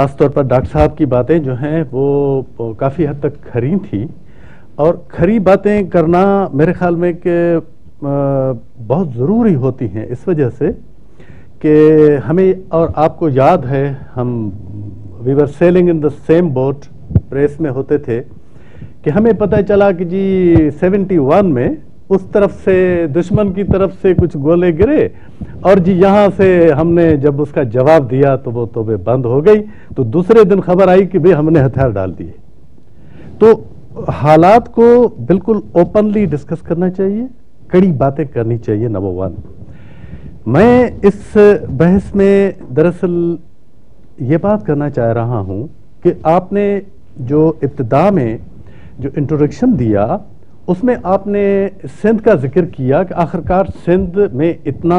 خاص طور پر ڈاکٹر صاحب کی باتیں جو ہیں وہ کافی حد تک کھری تھی، اور کھری باتیں کرنا میرے خیال میں کہ بہت ضروری ہوتی ہیں، اس وجہ سے کہ ہمیں اور آپ کو یاد ہے ہم we were sailing in the same boat, press میں ہوتے تھے کہ ہمیں پتہ چلا کہ جی 71 میں اس طرف سے دشمن کی طرف سے کچھ گولے گرے، اور جی یہاں سے ہم نے جب اس کا جواب دیا تو وہ توبے بند ہو گئی، تو دوسرے دن خبر آئی کہ ہم نے ہتھیار ڈال دیے۔ تو حالات کو بالکل اوپنلی ڈسکس کرنا چاہیے، کڑی باتیں کرنی چاہیے۔ نمبر 1، میں اس بحث میں دراصل یہ بات کرنا چاہ رہا ہوں کہ آپ نے جو ابتدا میں جو انٹروڈکشن دیا اس میں آپ نے سندھ کا ذکر کیا کہ آخرکار سندھ میں اتنا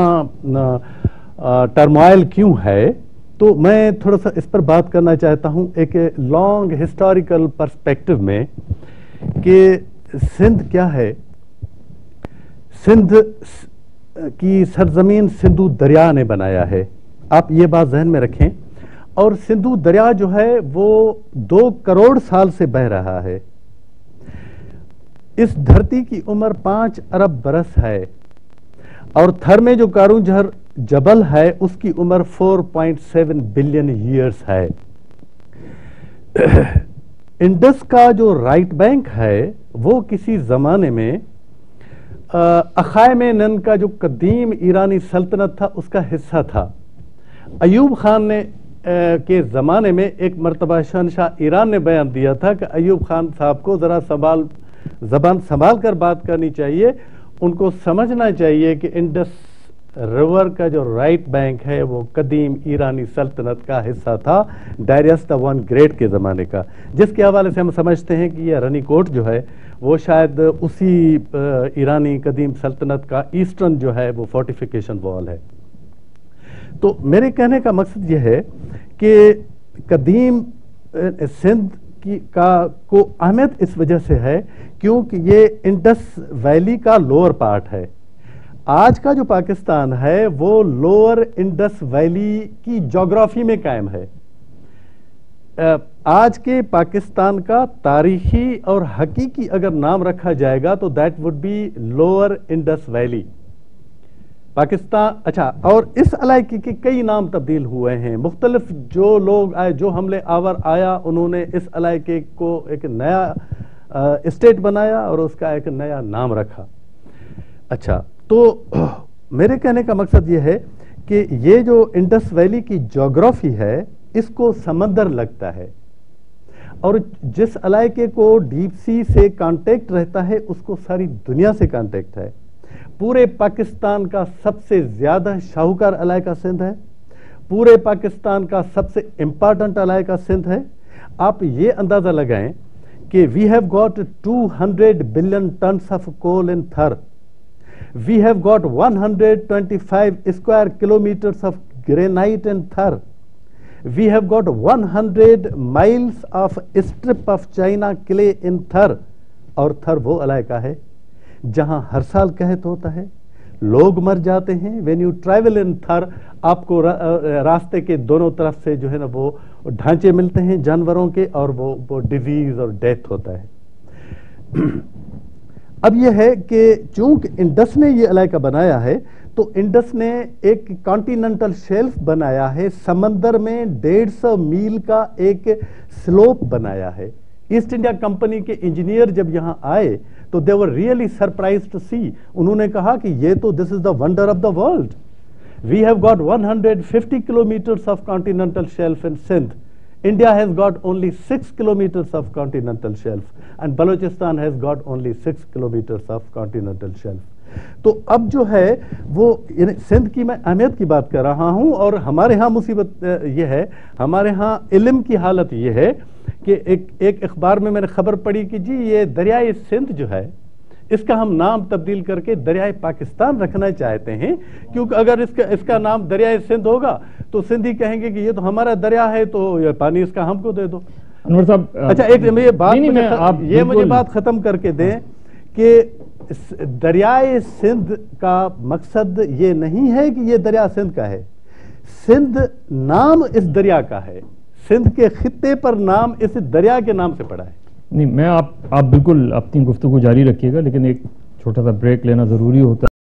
ٹرمائل کیوں ہے، تو میں تھوڑا سا اس پر بات کرنا چاہتا ہوں ایک لانگ ہسٹوریکل پرسپیکٹو میں کہ سندھ کیا ہے۔ سندھ کی سرزمین سندھو دریا نے بنایا ہے، آپ یہ بات ذہن میں رکھیں، اور سندھو دریا جو ہے وہ 2 کروڑ سال سے بہہ رہا ہے۔ اس دھرتی کی عمر 5 ارب برس ہے، اور تھر میں جو کارون جھر جبل ہے اس کی عمر 4.7 بلین ایئرز ہے۔ انڈس کا جو رائٹ بینک ہے وہ کسی زمانے میں اخائمینن کا جو قدیم ایرانی سلطنت تھا اس کا حصہ تھا۔ ایوب خان نے کے زمانے میں ایک مرتبہ شہنشاہ ایران نے بیان دیا تھا کہ ایوب خان صاحب کو ذرا زبان سنبھال کر بات کرنی چاہیے، ان کو سمجھنا چاہیے کہ انڈس ریور کا جو رائٹ بینک ہے وہ قدیم ایرانی سلطنت کا حصہ تھا، ڈائریس دا ون گریٹ کے زمانے کا، جس کے حوالے سے ہم سمجھتے ہیں کہ یہ رنی کوٹ جو ہے وہ شاید اسی ایرانی قدیم سلطنت کا ایسٹرن جو ہے وہ فورٹیفیکیشن وال ہے۔ تو میرے کہنے کا مقصد یہ ہے کہ قدیم سندھ کو اہمیت اس وجہ سے ہے کیونکہ یہ انڈس ویلی کا لوور پارٹ ہے۔ آج کا جو پاکستان ہے وہ لوور انڈس ویلی کی جغرافی میں قائم ہے۔ آج کے پاکستان کا تاریخی اور حقیقی اگر نام رکھا جائے گا تو that would be lower Indus valley Pakistan. اچھا، اور اس علاقے کے کئی نام تبدیل ہوئے ہیں، مختلف جو لوگ آئے، جو حملے آور آیا، انہوں نے اس علاقے کو ایک نیا اسٹیٹ بنایا اور اس کا ایک نیا نام رکھا۔ اچھا، تو میرے کہنے کا مقصد یہ ہے کہ یہ جو انڈس ویلی کی جغرافی ہے اس کو سمندر لگتا ہے، اور جس علاقے کو ڈیپ سی سے کانٹیکٹ رہتا ہے اس کو ساری دنیا سے کانٹیکٹ ہے۔ پورے پاکستان کا سب سے زیادہ شاہکار علاقہ سندھ ہے، پورے پاکستان کا سب سے امپارٹنٹ علاقہ سندھ ہے۔ آپ یہ اندازہ لگائیں کہ we have got 200 billion tons of coal in Thar, we have got 125 square kilometres of granite in Thar, we have got 100 miles of strip of China clay in Thar, اور تھر وہ علاقہ ہے جہاں ہر سال قحط ہوتا ہے، لوگ مر جاتے ہیں۔ وین یو ٹریول ان تھر، آپ کو راستے کے دونوں طرف سے جو ہے نا وہ ڈھانچے ملتے ہیں جانوروں کے، اور وہ ڈیزیز اور ڈیتھ ہوتا ہے۔ اب یہ ہے کہ چونکہ انڈس نے یہ علاقہ بنایا ہے تو انڈس نے ایک کانٹیننٹل شیلف بنایا ہے، سمندر میں 150 میل کا ایک سلوپ بنایا ہے۔ ایسٹ انڈیا کمپنی کے انجینئر جب یہاں آئے تو they were really surprised to see، انہوں نے کہا کہ یہ تو this is the wonder of the world. We have got 150 kilometers of continental shelf in Sindh. India has got only 6 kilometers of continental shelf, and Balochistan has got only 6 kilometers of continental shelf. تو اب جو ہے وہ سندھ کی میں اہمیت کی بات کر رہا ہوں، اور ہمارے ہاں مصیبت یہ ہے، ہمارے ہاں علم کی حالت یہ ہے کہ ایک اخبار میں نے خبر پڑھی کہ جی یہ دریائے سندھ جو ہے اس کا ہم نام تبدیل کر کے دریائے پاکستان رکھنا چاہتے ہیں، کیونکہ اگر اس کا نام دریائے سندھ ہوگا تو سندھی کہیں گے کہ یہ تو ہمارا دریا ہے تو یہ پانی اس کا ہم کو دے دو۔ انور صاحب، اچھا ایک یہ مجھے بات ختم کر کے دیں کہ دریائے سندھ کا مقصد یہ نہیں ہے کہ یہ دریا سندھ کا ہے، سندھ نام اس دریا کا ہے، سندھ کے خطے پر نام اس دریا کے نام سے پڑا ہے؟ نہیں، میں آپ بالکل اپنی گفتگو جاری رکھیے گا، لیکن ایک چھوٹا سا بریک لینا ضروری ہوتا ہے.